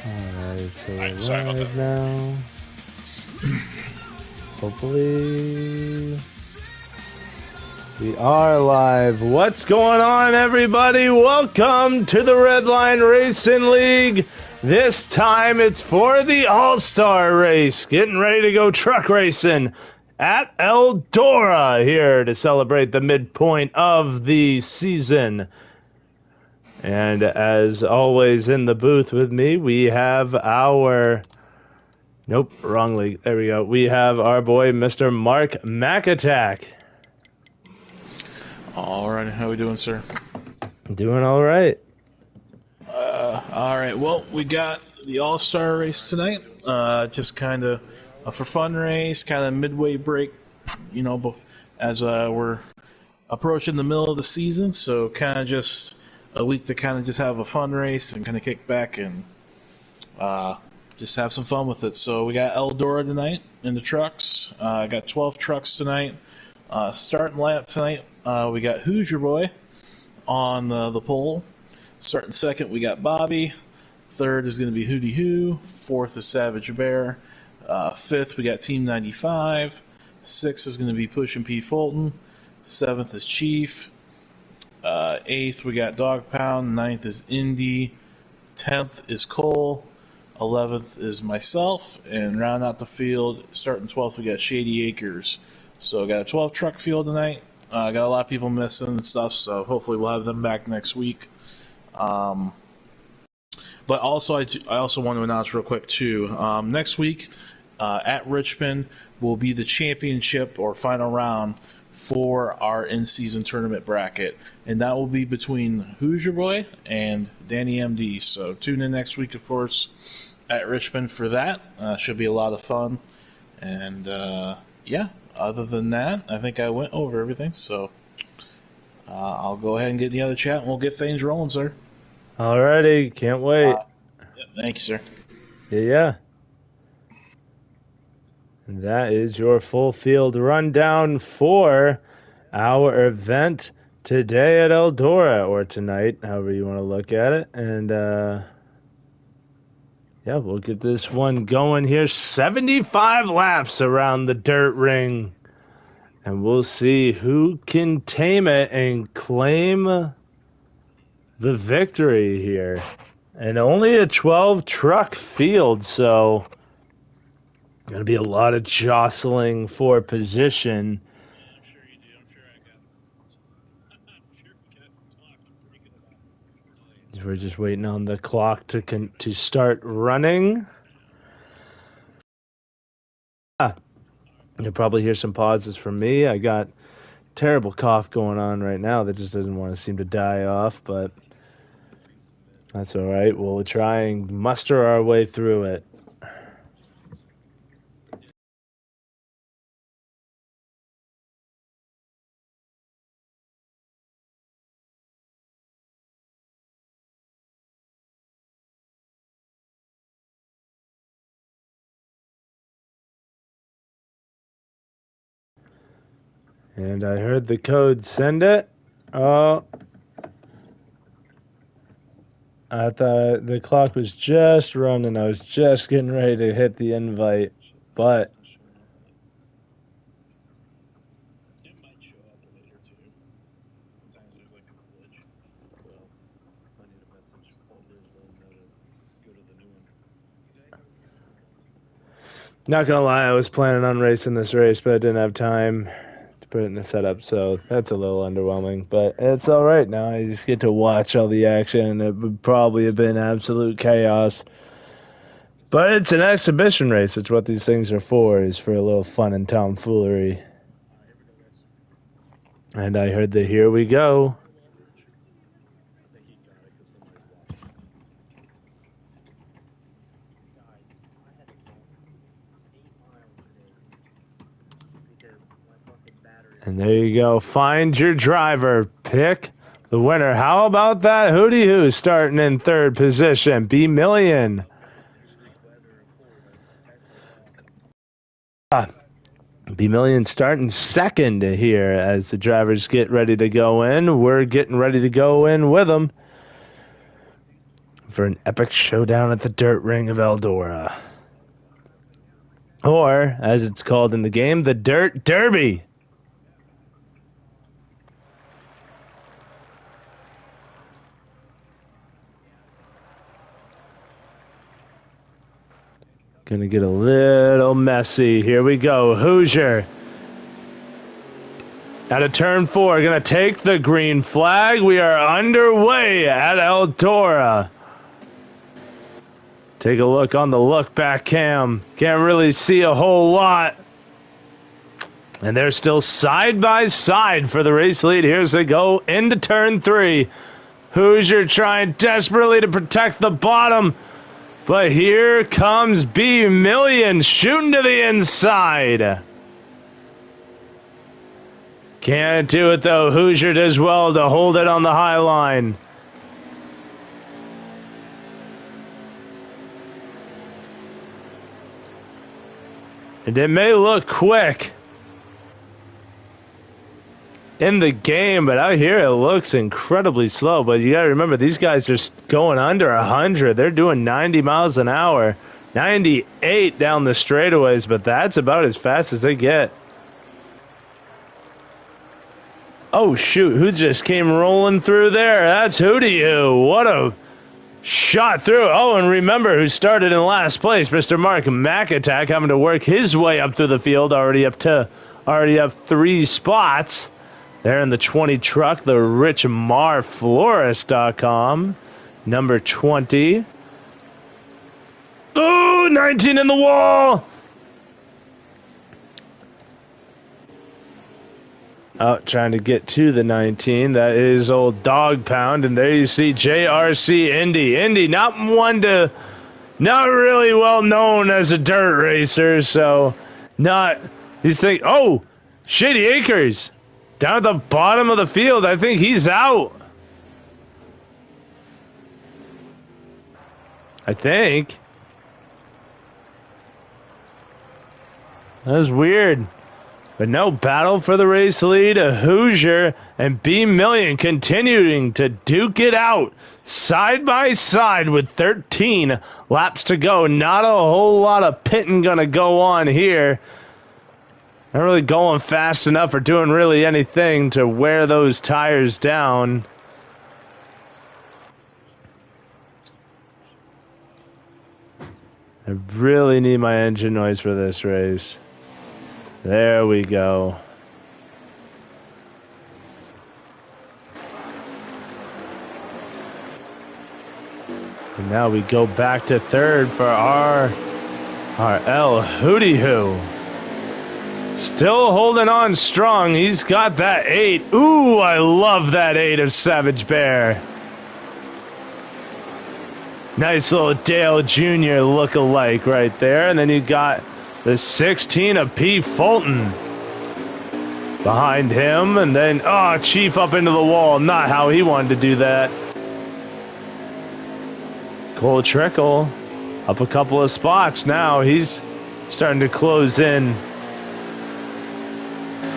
Alright, so we're Sorry about live that. now. Hopefully we are live. What's going on, everybody? Welcome to the Redline Racing League. This time it's for the All-Star race. Getting ready to go truck racing at Eldora here to celebrate the midpoint of the season. And as always in the booth with me, we have our... Nope, wrong league. There we go. We have our boy, Mr. Mark McAttack. All right, how we doing, sir? Doing all right. All right, well, we got the All-Star race tonight. Just kind of a for fun race, kind of midway break, as we're approaching the middle of the season. So kind of just a week to kind of just have a fun race and kind of kick back and just have some fun with it. So we got Eldora tonight in the trucks. I got 12 trucks tonight. Starting lap tonight, we got Hoosier Boy on the pole. Starting second, we got Bobby. Third is going to be Hootie Hoo. Fourth is Savage Bear. Fifth, we got Team 95. Sixth is going to be Push and P Fulton. Seventh is Chief. Eighth, we got Dog Pound. Ninth is Indy. 10th is Cole. 11th is myself. And round out the field, starting 12th, we got Shady Acres. So I got a 12 truck field tonight. I got a lot of people missing and stuff, so hopefully we'll have them back next week. But also, I also want to announce real quick too. Next week at Richmond will be the championship or final round for our in-season tournament bracket, and that will be between Hoosier Boy and Danny MD. So tune in next week, of course, at Richmond for that. Should be a lot of fun, and yeah. Other than that, I think I went over everything. So I'll go ahead and get in the other chat, and we'll get things rolling, sir. Alrighty, can't wait. Thank you, sir. Yeah. And that is your full field rundown for our event today at Eldora, or tonight, however you want to look at it. And yeah, we'll get this one going here. 75 laps around the dirt ring. And we'll see who can tame it and claim the victory here. And only a 12 truck field, so going to be a lot of jostling for position. I'm sure you do. I'm sure we can talk pretty good about it. We're just waiting on the clock to start running. You'll probably hear some pauses from me. I got a terrible cough going on right now that just doesn't want to seem to die off, but that's all right. We'll try and muster our way through it. And I heard the code, send it. Oh. I thought the clock was just running. I was just getting ready to hit the invite, but It might show up later too. Sometimes there's like a glitch. So I need a message folders letting know to go to the new one. not gonna lie, I was planning on racing this race, but I didn't have time to put it in the setup, so that's a little underwhelming. But it's all right now. I just get to watch all the action. It would probably have been absolute chaos. But it's an exhibition race. It's what these things are for, is for a little fun and tomfoolery. And I heard the here we go. And there you go. Find your driver. Pick the winner. How about that? Hootie Hoo starting in third position. B Million. B Million starting second here as the drivers get ready to go in. We're getting ready to go in with them. for an epic showdown at the dirt ring of Eldora. Or, as it's called in the game, the Dirt Derby. Gonna get a little messy. Here we go. Hoosier. Out of turn 4, gonna take the green flag. We are underway at Eldora. Take a look on the look back cam. Can't really see a whole lot. And they're still side by side for the race lead. Here's they go into turn 3. Hoosier trying desperately to protect the bottom. But here comes B Million shooting to the inside. Can't do it though. Hoosier does well to hold it on the high line. And it may look quick in the game, but out here it looks incredibly slow. But you gotta remember, these guys are going under 100. They're doing 90 miles an hour, 98 down the straightaways, but that's about as fast as they get. Oh shoot, who just came rolling through there? That's Hootie Hoo. What a shot through. Oh, and remember who started in last place, Mr. Mark McAttack, having to work his way up through the field, already up 3 spots. There in the 20 truck, the richmarflorist.com, number 20. Ooh, 19 in the wall. Out trying to get to the 19. That is old Dog Pound. And there you see JRC Indy. Indy, not really well known as a dirt racer. So, you think, oh, Shady Acres. Down at the bottom of the field, I think he's out. I think. That's weird. But no battle for the race lead. A Hoosier and B Million continuing to duke it out side by side with 13 laps to go. Not a whole lot of pitting going to go on here. Not really going fast enough or doing really anything to wear those tires down. I really need my engine noise for this race. There we go. And now we go back to third for our L Hootie Hoo. Still holding on strong. He's got that 8. Ooh, I love that 8 of Savage Bear. Nice little Dale Jr. look-alike right there. And then you got the 16 of P. Fulton behind him. And then, oh, Chief up into the wall. Not how he wanted to do that. Cole Trickle up a couple of spots now. He's starting to close in.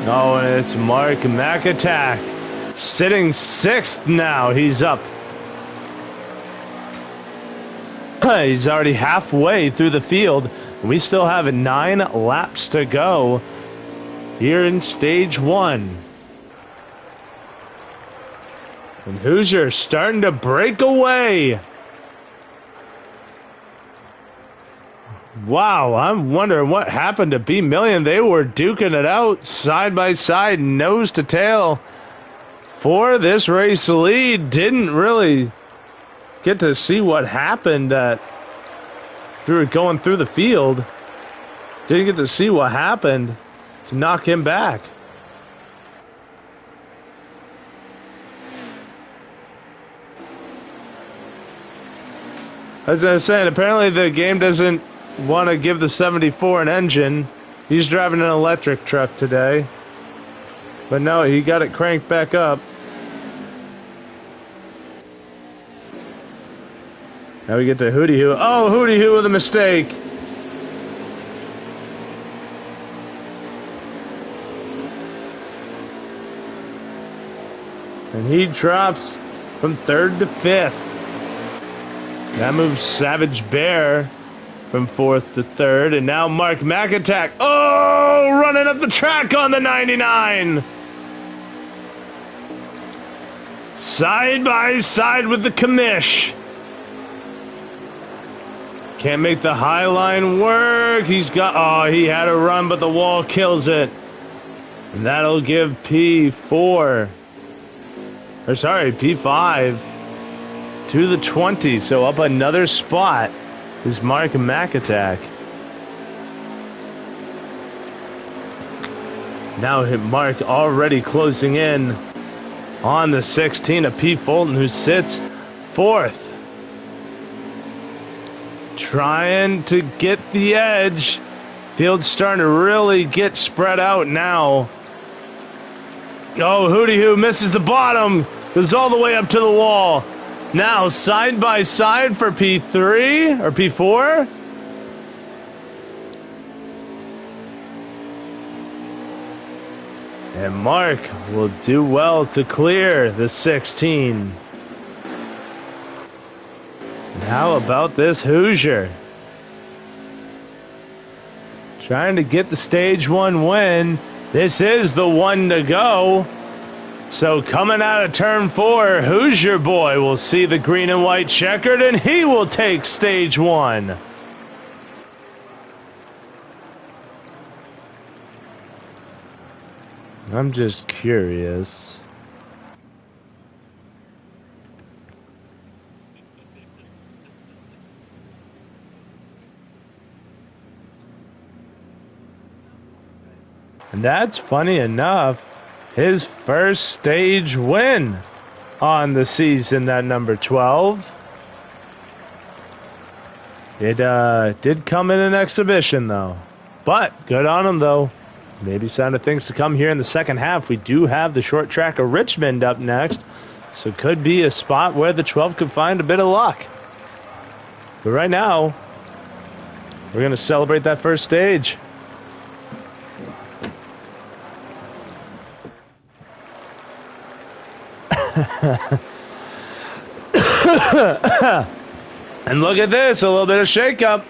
Oh, and it's Mark McAttack sitting 6th now. He's up. He's already halfway through the field. We still have 9 laps to go here in stage 1. And Hoosier starting to break away. Wow, I'm wondering what happened to B Million. They were duking it out side by side, nose to tail for this race lead. Didn't really get to see what happened through going through the field. Didn't get to see what happened to knock him back. As I was saying, apparently the game doesn't want to give the 74 an engine. He's driving an electric truck today. But no, he got it cranked back up. Now we get to Hootie Hoo. Oh, Hootie Hoo with a mistake. And he drops from 3rd to 5th. That moves Savage Bear from 4th to 3rd. And now Mark McAttack. Oh, running up the track on the 99. Side by side with the commish. Can't make the high line work. He had a run, but the wall kills it. And that'll give P5 to the 20. So up another spot is Mark McAttack. Now Mark already closing in on the 16 of P. Fulton, who sits 4th. Trying to get the edge. Field's starting to really get spread out now. Oh, Hootie Hoo misses the bottom. Goes all the way up to the wall. Now side by side for P3 or P4. And Mark will do well to clear the 16. And how about this Hoosier? Trying to get the stage 1 win. This is the one to go. So coming out of turn 4, Hoosier Boy will see the green and white checkered, and he will take stage 1. I'm just curious. And that's funny enough, his first stage win on the season, that number 12. It did come in an exhibition, though. But good on him, though. Maybe sign of things to come here in the second half. We do have the short track of Richmond up next, so it could be a spot where the 12 could find a bit of luck. But right now, we're going to celebrate that first stage. And look at this, a little bit of shakeup.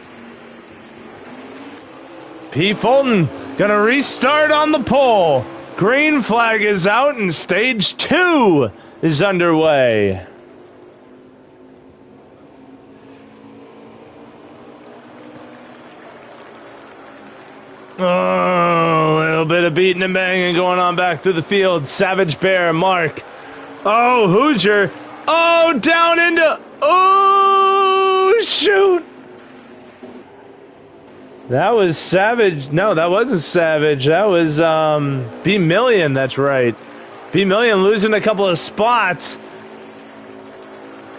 P. Fulton gonna restart on the pole. Green flag is out and stage 2 is underway. Oh, a little bit of beating and banging going on back through the field. Savage Bear, Mark. Oh, Hoosier. Oh, down into... Oh, shoot. That was Savage. No, that wasn't Savage. That was B Million. That's right. B Million losing a couple of spots.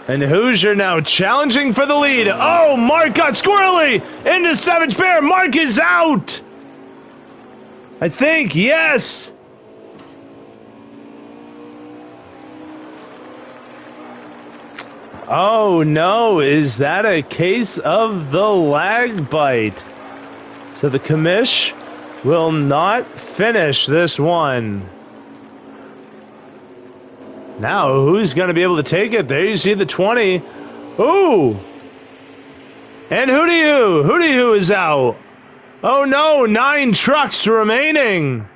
And Hoosier now challenging for the lead. Oh, Mark got squirrely into Savage Bear. Mark is out. I think, yes. Oh, no. Is that a case of the lag bite? So the commish will not finish this one. Now, who's going to be able to take it? There you see the 20. Ooh! And Hootie Hoo is out. Oh no, 9 trucks remaining.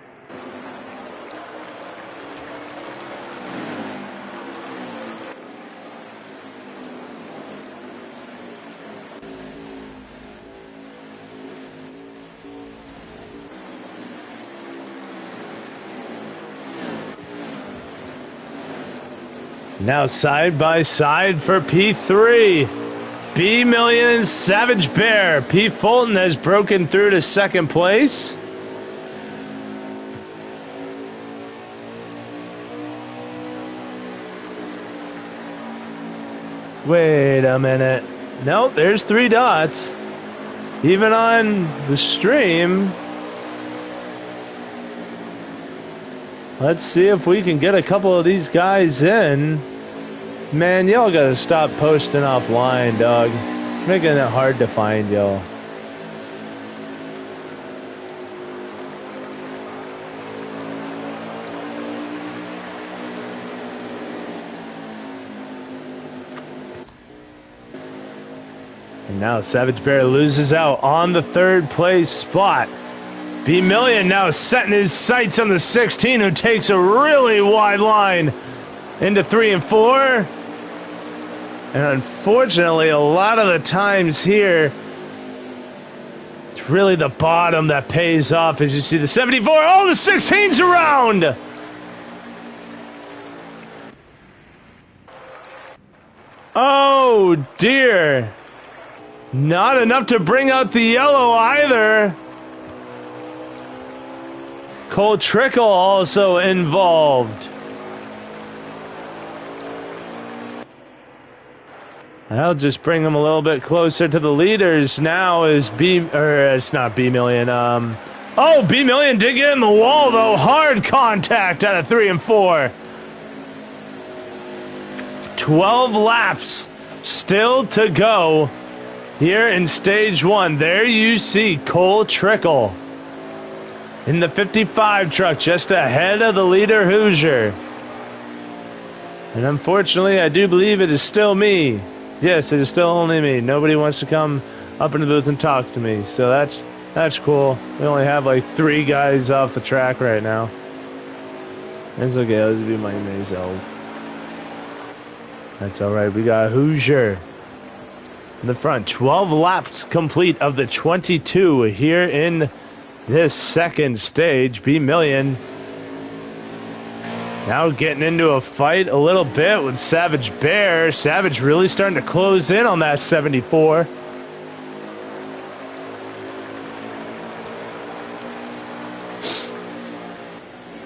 Now side by side for P3. B Million and Savage Bear. P. Fulton has broken through to second place. Wait a minute. Nope, there's 3 dots. Even on the stream. Let's see if we can get a couple of these guys in. Man, y'all gotta stop posting offline, dog. Making it hard to find y'all. And now Savage Bear loses out on the third place spot. B Million now setting his sights on the 16, who takes a really wide line into 3 and 4. And unfortunately, a lot of the times here, it's really the bottom that pays off as you see the 74. Oh, the 16's around! Oh, dear. Not enough to bring out the yellow either. Cole Trickle also involved. I'll just bring them a little bit closer to the leaders now. Is it's not B Million. Oh, B Million did get in the wall though. Hard contact out of 3 and 4. 12 laps still to go here in stage 1. There you see Cole Trickle in the 55 truck, just ahead of the leader Hoosier. And unfortunately, I do believe it is still me. Yes, it is still only me. Nobody wants to come up into the booth and talk to me. So that's cool. We only have like 3 guys off the track right now. It's okay, I'll just be my myself. That's alright, we got Hoosier in the front. 12 laps complete of the 22 here in this second stage. B Million now getting into a fight a little bit with Savage Bear. Savage really starting to close in on that 74.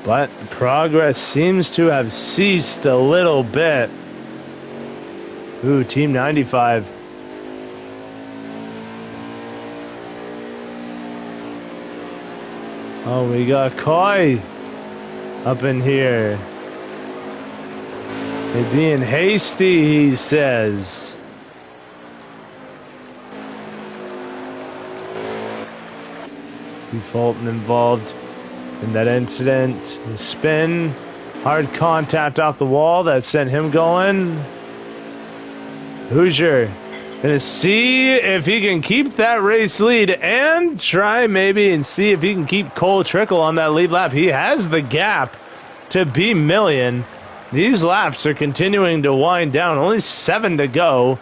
But progress seems to have ceased a little bit. Ooh, Team 95. Oh, we got Coy up in here. They're being hasty, he says. Fulton involved in that incident. Spin. Hard contact off the wall that sent him going. Hoosier gonna see if he can keep that race lead and try maybe and see if he can keep Cole Trickle on that lead lap. He has the gap to B Million. These laps are continuing to wind down. Only 7 to go.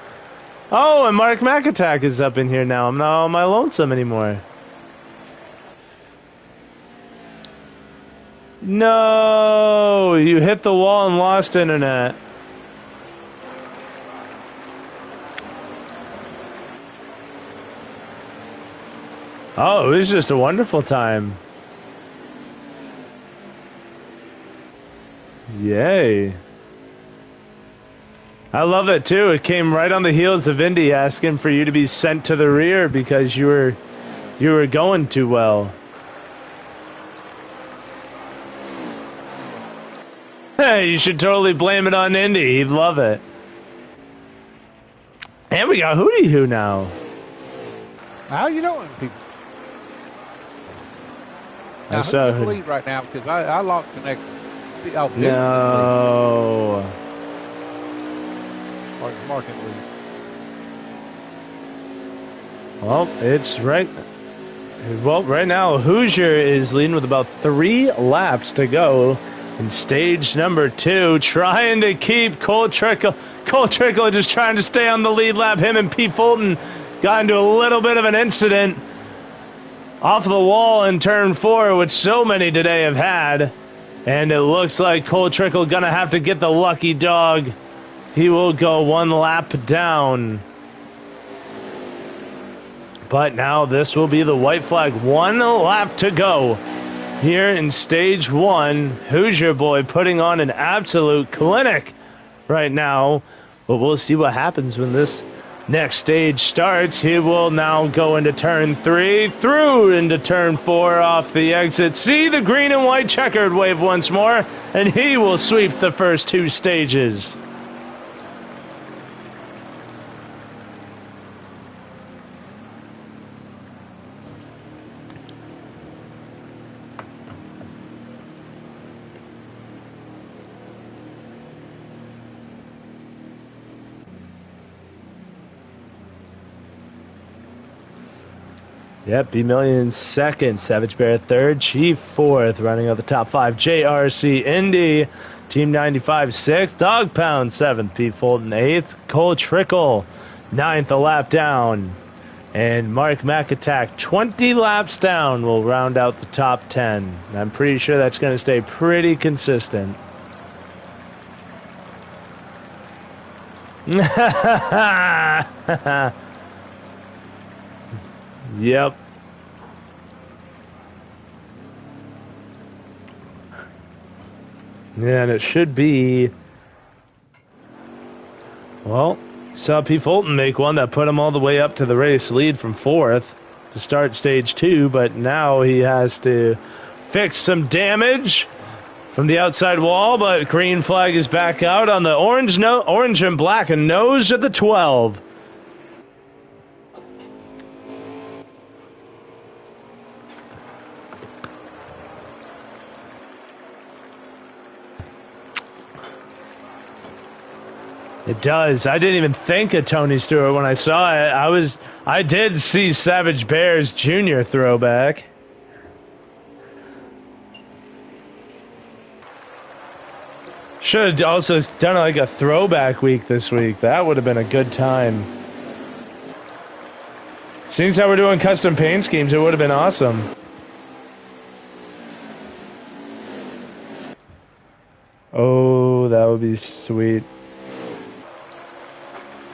Oh, and Mark McAttack is up in here now. I'm not on my lonesome anymore. No, you hit the wall and lost internet. Oh, it was just a wonderful time. Yay. I love it too. It came right on the heels of Indy asking for you to be sent to the rear because you were going too well. Hey, you should totally blame it on Indy. He'd love it. And we got Hootie Hoo now. How you doing, people? Now, who's in the lead right now? Because I lost connection. Oh, no. Mark in the lead. Well, it's right. Well, right now, Hoosier is leading with about 3 laps to go in stage number 2, trying to keep Cole Trickle. Cole Trickle just trying to stay on the lead lap. Him and Pete Fulton got into a little bit of an incident off the wall in turn 4, which so many today have had. And it looks like Cole Trickle gonna have to get the lucky dog. He will go 1 lap down. But now this will be the white flag. 1 lap to go here in stage 1. Hoosier boy putting on an absolute clinic right now. But we'll see what happens when this next stage starts. He will now go into turn 3, through into turn 4 off the exit. See the green and white checkered wave once more, and he will sweep the first 2 stages. Yep, B Million second, Savage Bear third, Chief fourth, running out the top five. JRC Indy, Team 95 sixth, Dog Pound seventh, Pete Fulton eighth, Cole Trickle ninth, a lap down, and Mark McAttack 20 laps down will round out the top 10. I'm pretty sure that's going to stay pretty consistent. Yep. Yeah, and it should be... Well, saw P. Fulton make one that put him all the way up to the race lead from fourth to start stage 2, but now he has to fix some damage from the outside wall, but green flag is back out on the orange and black and nose at the 12. It does. I didn't even think of Tony Stewart when I saw it. I did see Savage Bear's Junior throwback. Should have also done like a throwback week this week. That would have been a good time. Seeing how we're doing custom paint schemes, it would have been awesome. Oh, that would be sweet.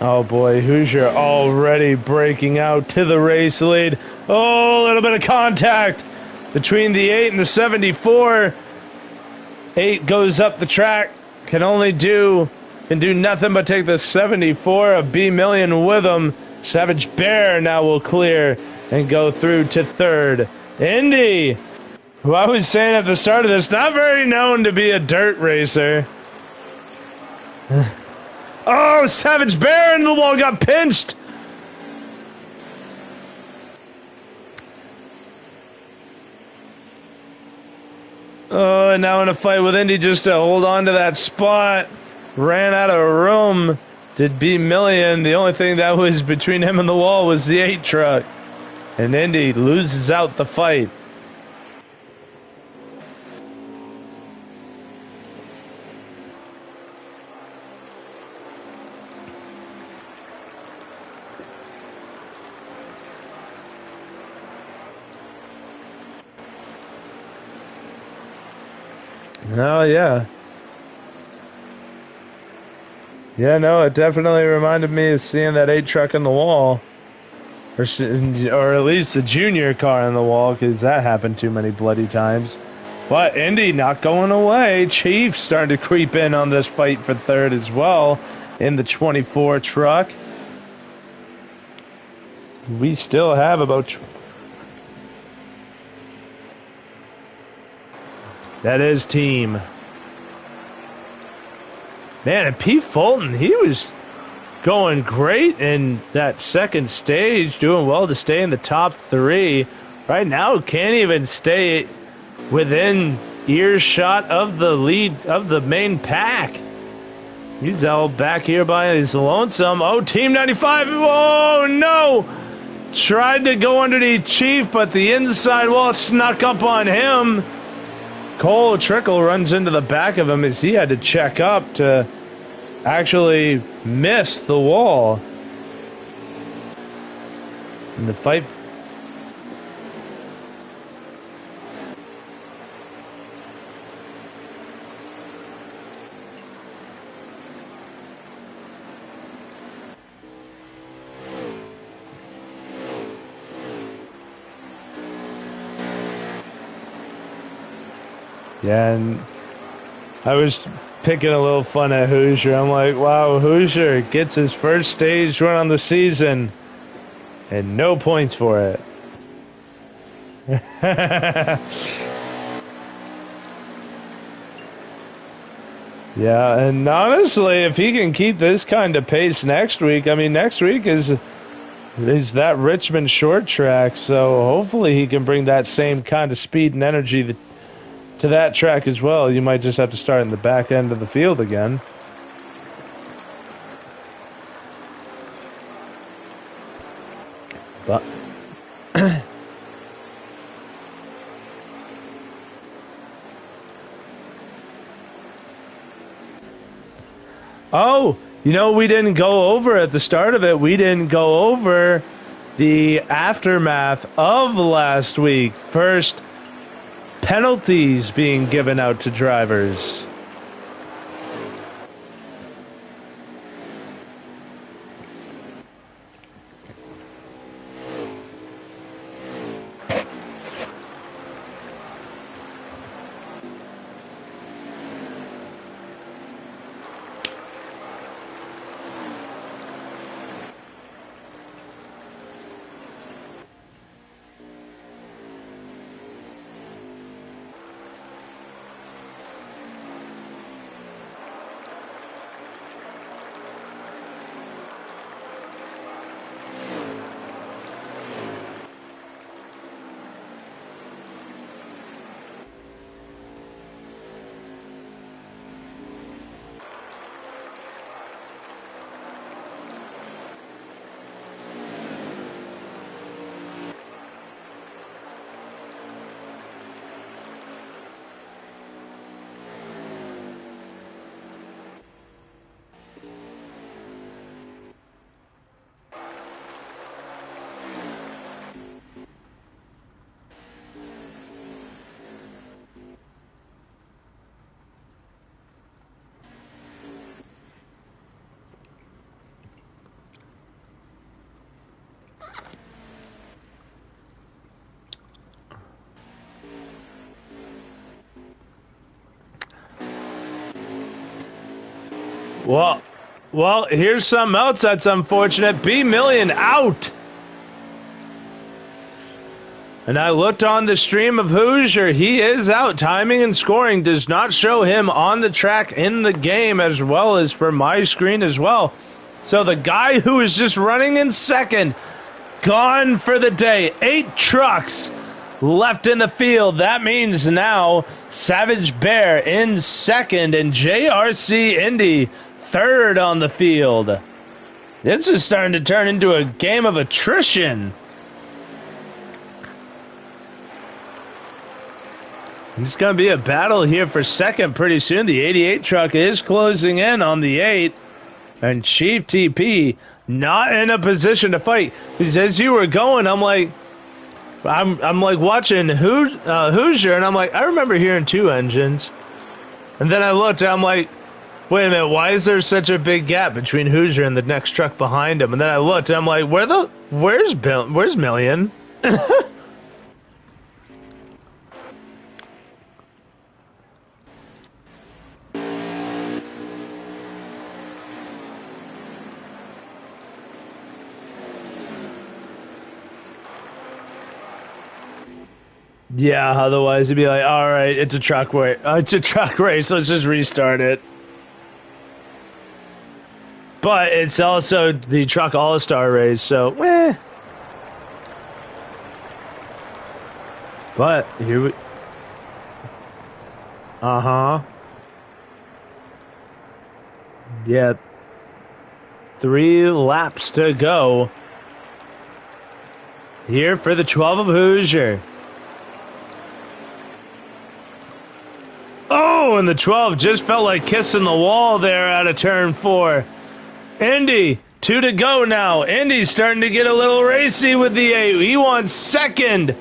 Oh boy, Hoosier already breaking out to the race lead. Oh, a little bit of contact between the 8 and the 74. 8 goes up the track, can do nothing but take the 74 of B Million with him. Savage Bear now will clear and go through to third. Indy, who I was saying at the start of this, not very known to be a dirt racer. Oh, Savage Bear in the wall got pinched. Oh, and now in a fight with Indy just to hold on to that spot. Ran out of room. Did B Million. The only thing that was between him and the wall was the 8 truck. And Indy loses out the fight. Oh, yeah. Yeah, no, it definitely reminded me of seeing that 8 truck in the wall. Or at least the Junior car in the wall, because that happened too many bloody times. But Indy not going away. Chief starting to creep in on this fight for third as well in the 24 truck. We still have about... That is team. Man, and Pete Fulton, he was going great in that second stage, doing well to stay in the top 3. Right now, can't even stay within earshot of the lead of the main pack. He's all back here by his lonesome. Oh, Team 95. Oh, no. Tried to go underneath Chief, but the inside wall snuck up on him. Cole Trickle runs into the back of him as he had to check up to actually miss the wall. And the fight... Yeah, and I was picking a little fun at Hoosier. I'm like, wow, Hoosier gets his first stage run on the season and no points for it. Yeah, and honestly, if he can keep this kind of pace next week, I mean, next week is that Richmond short track, so hopefully he can bring that same kind of speed and energy to that track as well. You might just have to start in the back end of the field again. But Oh, you know, we didn't go over at the start of it. We didn't go over the aftermath of last week. First, penalties being given out to drivers. Well, here's something else that's unfortunate. B Million out. And I looked on the stream of Hoosier. He is out. Timing and scoring does not show him on the track in the game, as well as for my screen as well. So the guy who is just running in second, gone for the day. 8 trucks left in the field. That means now Savage Bear in second and JRC Indy third on the field. This is starting to turn into a game of attrition. It's going to be a battle here for second pretty soon. The 88 truck is closing in on the 8. And Chief TP not in a position to fight. Because as you were going, I'm like watching Hoosier, and I'm like, I remember hearing 2 engines. And then I looked, and I'm like, wait a minute, why is there such a big gap between Hoosier and the next truck behind him? And then I looked, and I'm like, where's Million? Yeah, otherwise it'd be like, all right, it's a truck race. It's a truck race. Let's just restart it. But it's also the truck all-star race, so But here we. Yeah. 3 laps to go. Here for the 12 of Hoosier. Oh, and the 12 just felt like kissing the wall there out of turn 4. Indy, 2 to go now. Indy's starting to get a little racy with the 8. He wants second.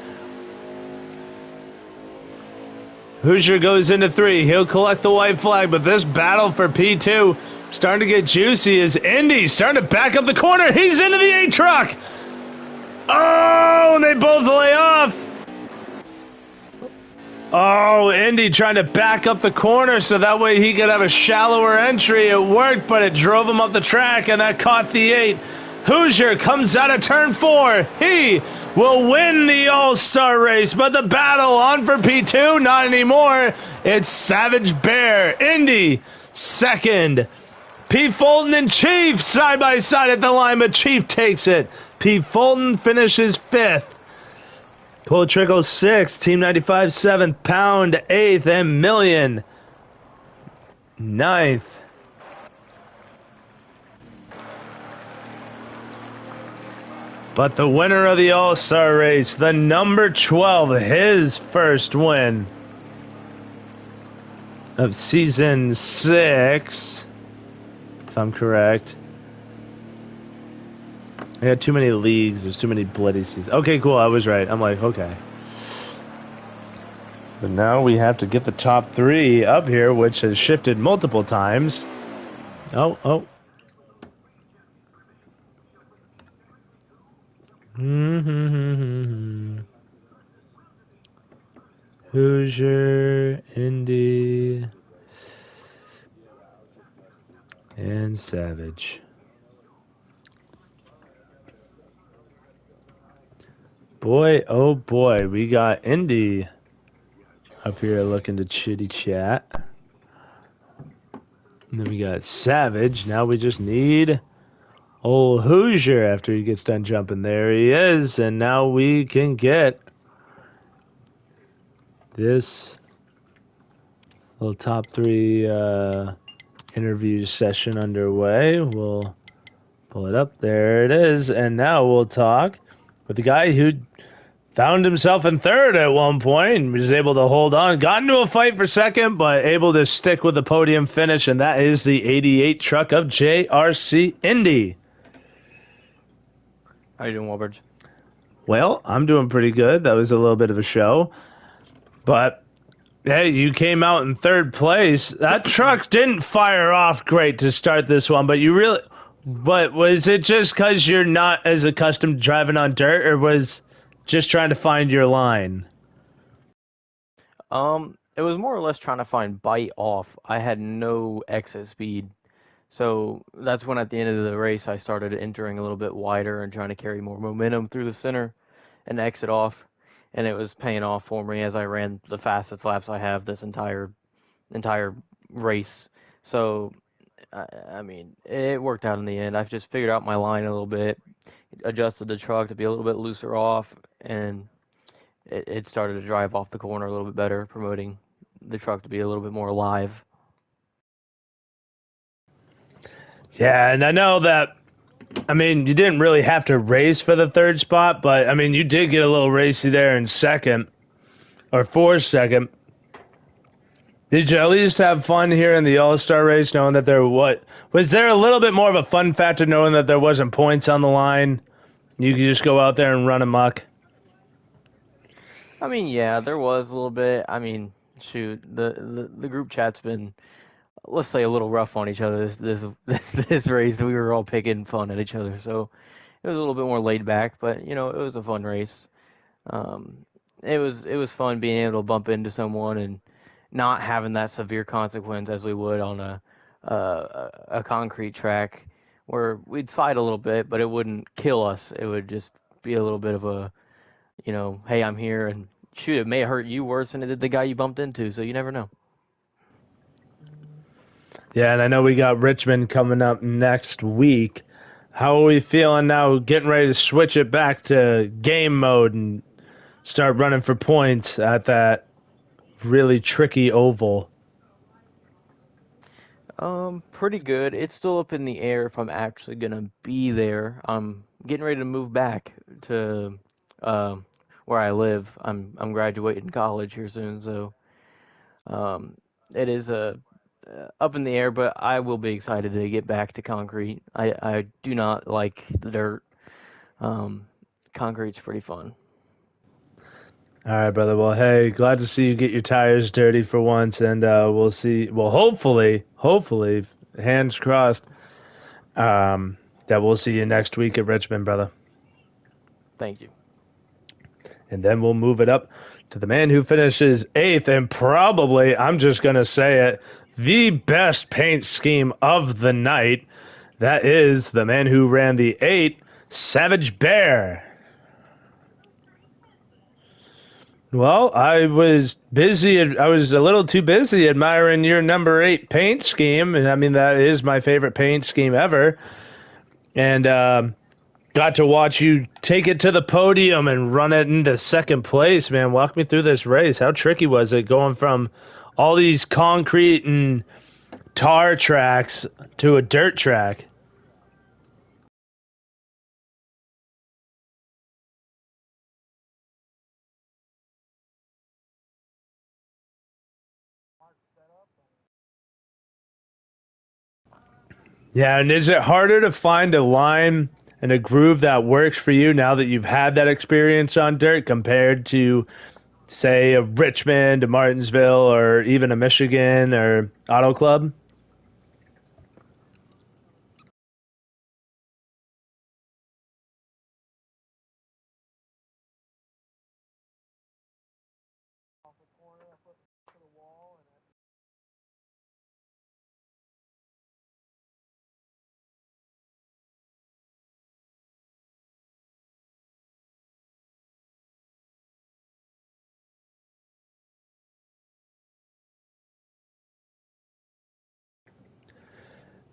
Hoosier goes into 3. He'll collect the white flag, but this battle for P2 starting to get juicy as Indy starting to back up the corner. He's into the 8 truck. Oh, and they both lay off. Oh, Indy trying to back up the corner so that way he could have a shallower entry. It worked, but it drove him up the track, and that caught the 8. Hoosier comes out of turn 4. He will win the All-Star race, but the battle on for P2, not anymore. It's Savage Bear, Indy, second. P. Fulton and Chief side by side at the line, but Chief takes it. P. Fulton finishes 5th. Cole Trickle 6th, Team 95 7th, Pound 8th, and Million 9th. But the winner of the All-Star race, the number 12, his first win of Season 6 if I'm correct. I got too many leagues. There's too many bloody seasons. Okay, cool. I was right. I'm like, okay. But now we have to get the top 3 up here, which has shifted multiple times. Oh. Hoosier, Indy, and Savage. Boy, oh boy, we got Indy up here looking to chitty chat. And then we got Savage. Now we just need old Hoosier after he gets done jumping. There he is. And now we can get this little top 3 interview session underway. We'll pull it up. There it is. And now we'll talk with the guy who found himself in 3rd at one point and was able to hold on. Got into a fight for 2nd, but able to stick with the podium finish, and that is the 88 truck of JRC Indy. How you doing, Walbridge? Well, I'm doing pretty good. That was a little bit of a show. But, hey, you came out in 3rd place. That truck didn't fire off great to start this one, but you really... But was it just because you're not as accustomed to driving on dirt, or was just trying to find your line? It was more or less trying to find bite off. I had no exit speed. So that's when at the end of the race I started entering a little bit wider and trying to carry more momentum through the center and exit off. And it was paying off for me as I ran the fastest laps I have this entire race. So I mean, it worked out in the end. I've just figured out my line a little bit, adjusted the truck to be a little bit looser off, and it started to drive off the corner a little bit better, promoting the truck to be a little bit more alive. Yeah, and I know that, I mean, you didn't really have to race for the 3rd spot, but, I mean, you did get a little racy there in 2nd, or 2nd. Did you at least have fun here in the All-Star race, knowing that was there a little bit more of a fun factor knowing that there wasn't points on the line? You could just go out there and run amok? I mean, yeah, there was a little bit. I mean, shoot, the group chat's been, let's say, a little rough on each other this race. We were all picking fun at each other, so it was a little bit more laid back. But it was a fun race. It was fun being able to bump into someone and not having that severe consequence as we would on a concrete track where we'd slide a little bit, but it wouldn't kill us. It would just be a little bit of a, hey, I'm here, and shoot, it may hurt you worse than it did the guy you bumped into, so you never know. Yeah, and I know we got Richmond coming up next week. How are we feeling now, getting ready to switch it back to game mode and start running for points at that really tricky oval? Pretty good. It's still up in the air if I'm actually gonna be there. I'm getting ready to move back to where I live. I'm graduating college here soon, so it is up in the air, but I will be excited to get back to concrete. I do not like the dirt. Concrete's pretty fun. All right, brother. Well, hey, glad to see you get your tires dirty for once, and we'll see. Well, hopefully, hands crossed, that we'll see you next week at Richmond, brother. Thank you. And then we'll move it up to the man who finishes 8th, and probably, I'm just going to say it, the best paint scheme of the night. That is the man who ran the 8, Savage Bear. Well, I was busy. I was a little too busy admiring your number 8 paint scheme. And I mean, that is my favorite paint scheme ever. And got to watch you take it to the podium and run it into 2nd place, man. Walk me through this race. How tricky was it going from all these concrete and tar tracks to a dirt track? Yeah, and is it harder to find a line and a groove that works for you now that you've had that experience on dirt compared to, say, a Richmond, a Martinsville, or even a Michigan or Auto Club?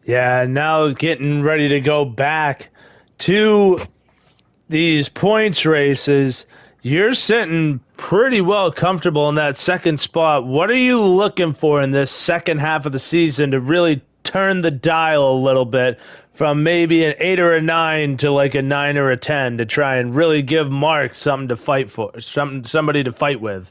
Yeah, now getting ready to go back to these points races. You're sitting pretty well comfortable in that second spot. What are you looking for in this second half of the season to really turn the dial a little bit from maybe an 8 or a 9 to like a 9 or a 10 to try and really give Mark something to fight for, somebody to fight with?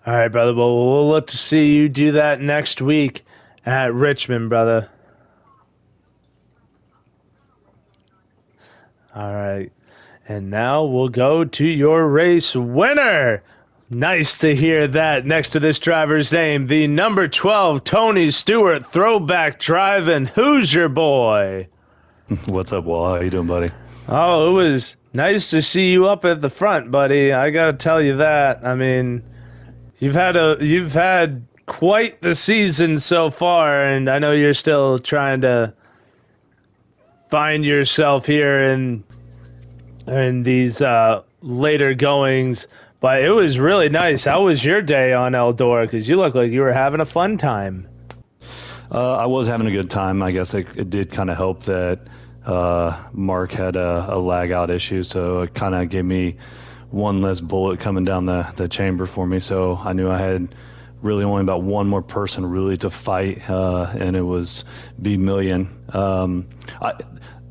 All right, brother. Well, we'll look to see you do that next week at Richmond, brother. All right. And now we'll go to your race winner. Nice to hear that next to this driver's name, the number 12 Tony Stewart throwback driving Hoosier boy. What's up, Wall? How you doing, buddy? Oh, it was nice to see you up at the front, buddy. I got to tell you that. I mean, you've had quite the season so far, and I know you're still trying to find yourself here in these later goings. But it was really nice. How was your day on Eldora? Because you look like you were having a fun time. I was having a good time. I guess it did kind of help that Mark had a lag out issue, so it kind of gave me one less bullet coming down the chamber for me. So I knew I had really only about one more person really to fight, and it was B Million.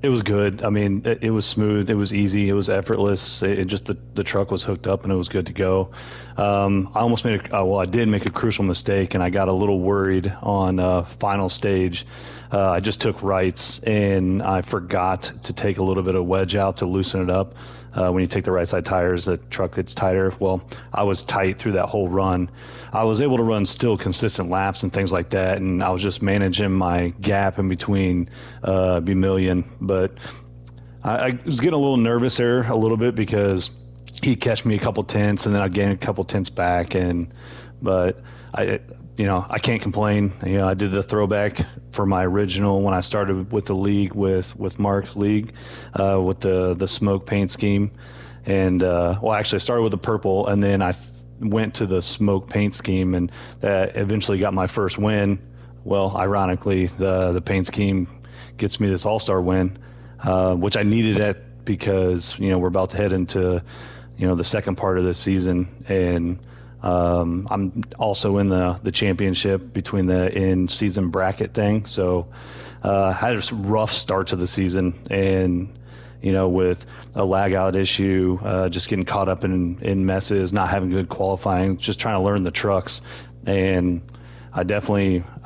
It was good. I mean, it was smooth. It was easy. It was effortless. It just the truck was hooked up and it was good to go. I almost made I did make a crucial mistake, and I got a little worried on final stage. I just took rights and I forgot to take a little bit of wedge out to loosen it up. When you take the right side tires, the truck gets tighter. Well, I was tight through that whole run. I was able to run still consistent laps and things like that, and I was just managing my gap in between B Million. But I was getting a little nervous there a little bit because he'd catch me a couple tenths and then I'd gain a couple tenths back. But I can't complain. I did the throwback for my original when I started with the league with Mark's league, with the smoke paint scheme. And actually I started with the purple and then I went to the smoke paint scheme, and that eventually got my first win. Well, ironically, the paint scheme gets me this all-star win, which I needed it because, we're about to head into, the second part of this season. And I'm also in the championship between the in-season bracket thing. So I had a rough start to the season, and with a lag out issue, just getting caught up in messes, not having good qualifying, just trying to learn the trucks. And I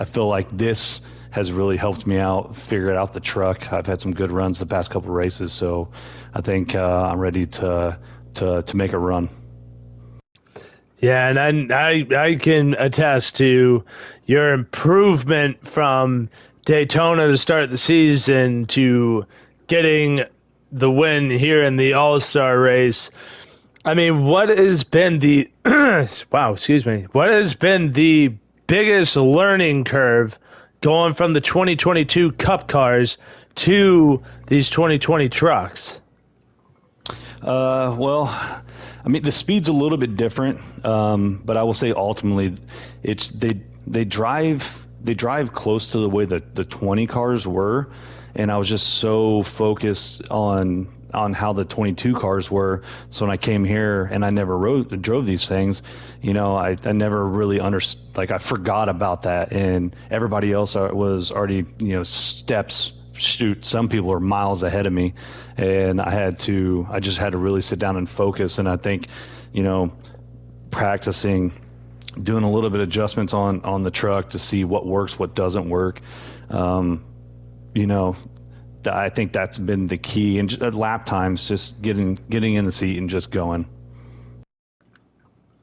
feel like this has really helped me out, figure out the truck. I've had some good runs the past couple of races, so I think I'm ready to make a run. Yeah, and I can attest to your improvement from Daytona to start the season to getting the win here in the All-Star race. I mean, what has been the what has been the biggest learning curve going from the 2022 Cup cars to these 2020 trucks? I mean, the speed's a little bit different, but I will say ultimately, they drive close to the way that the 20 cars were, and I was just so focused on how the 22 cars were. So when I came here and I never drove these things, I never really I forgot about that, and everybody else was already, some people are miles ahead of me, and I just had to really sit down and focus. And I think, practicing, doing a little bit of adjustments on the truck to see what works, what doesn't work. I think that's been the key. And lap times, just getting in the seat and just going.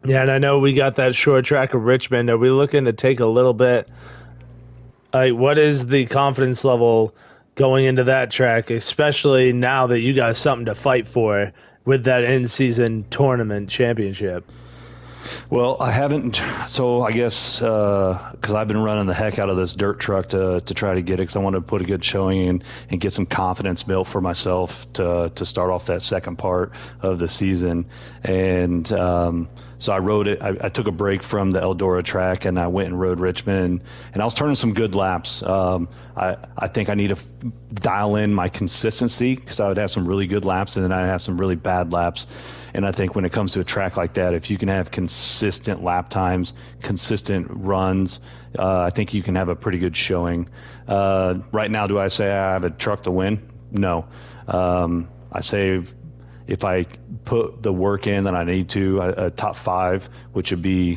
Yeah, and I know we got that short track of Richmond. Are we looking to take a little bit? What is the confidence level going into that track, especially now that you got something to fight for with that in-season tournament championship? Well, I haven't. So I guess because I've been running the heck out of this dirt truck to try to get it, because I want to put a good showing and get some confidence built for myself to start off that second part of the season. And so I rode it. I took a break from the Eldora track and I went and rode Richmond, and I was turning some good laps. I think I need to dial in my consistency, because I would have some really good laps and then I'd have some really bad laps. And I think when it comes to a track like that, if you can have consistent lap times, consistent runs, I think you can have a pretty good showing. Right now, do I say I have a truck to win? No. I say if I put the work in that I need to, a top 5, which would be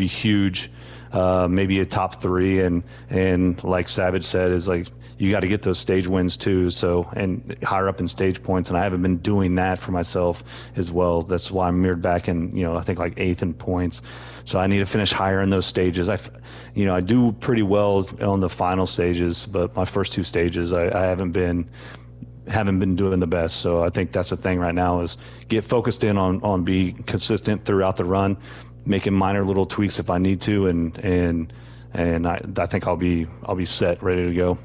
huge. Maybe a top 3, and like Savage said, is like, you got to get those stage wins too. So, and higher up in stage points, and I haven't been doing that for myself as well. That's why I'm mirrored back in, I think like 8th in points. So I need to finish higher in those stages. I do pretty well on the final stages, but my first 2 stages, I haven't been doing the best. So I think that's the thing right now, is get focused in on being consistent throughout the run, making minor little tweaks if I need to, and I think I'll be set, ready to go.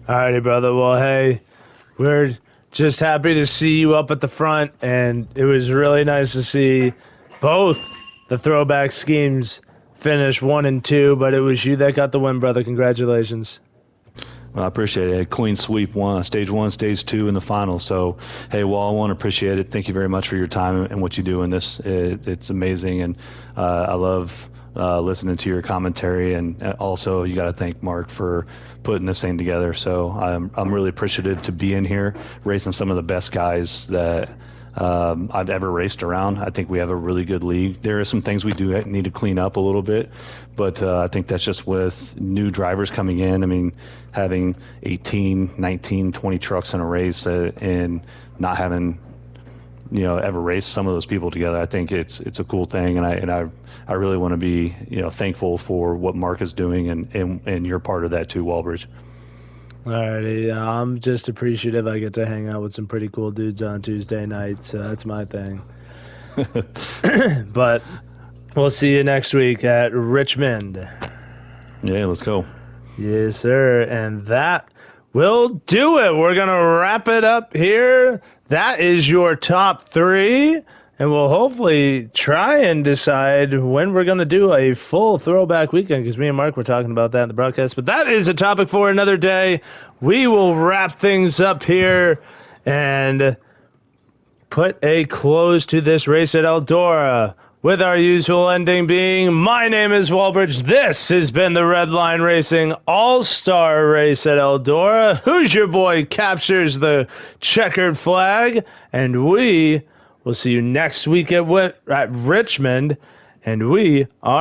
Alrighty, brother. Well, hey, we're just happy to see you up at the front, and it was really nice to see both the throwback schemes finish 1 and 2, but it was you that got the win, brother. Congratulations. Well, I appreciate it. Clean sweep, stage 1, stage 2 in the final. So, hey, well, I want to appreciate it. Thank you very much for your time and what you do in this. It's amazing, and I love listening to your commentary, and also you got to thank Mark for putting this thing together. So I'm really appreciative to be in here racing some of the best guys that I've ever raced around. I think we have a really good league. There are some things we do need to clean up a little bit, but I think that's just with new drivers coming in. I mean, having 18, 19, 20 trucks in a race and not having ever raced some of those people together. I think it's a cool thing, and I really want to be thankful for what Mark is doing, and you're part of that too, Walbridge. Alrighty, I'm just appreciative I get to hang out with some pretty cool dudes on Tuesday nights. That's my thing. But we'll see you next week at Richmond. Yeah, let's go. Yes, sir. And that will do it. We're going to wrap it up here. That is your top 3. And we'll hopefully try and decide when we're going to do a full throwback weekend, because me and Mark were talking about that in the broadcast. But that is a topic for another day. We will wrap things up here and put a close to this race at Eldora, with our usual ending being, my name is Walbridge. This has been the Redline Racing All-Star Race at Eldora. Who's your boy captures the checkered flag, and we will see you next week at Richmond, and we are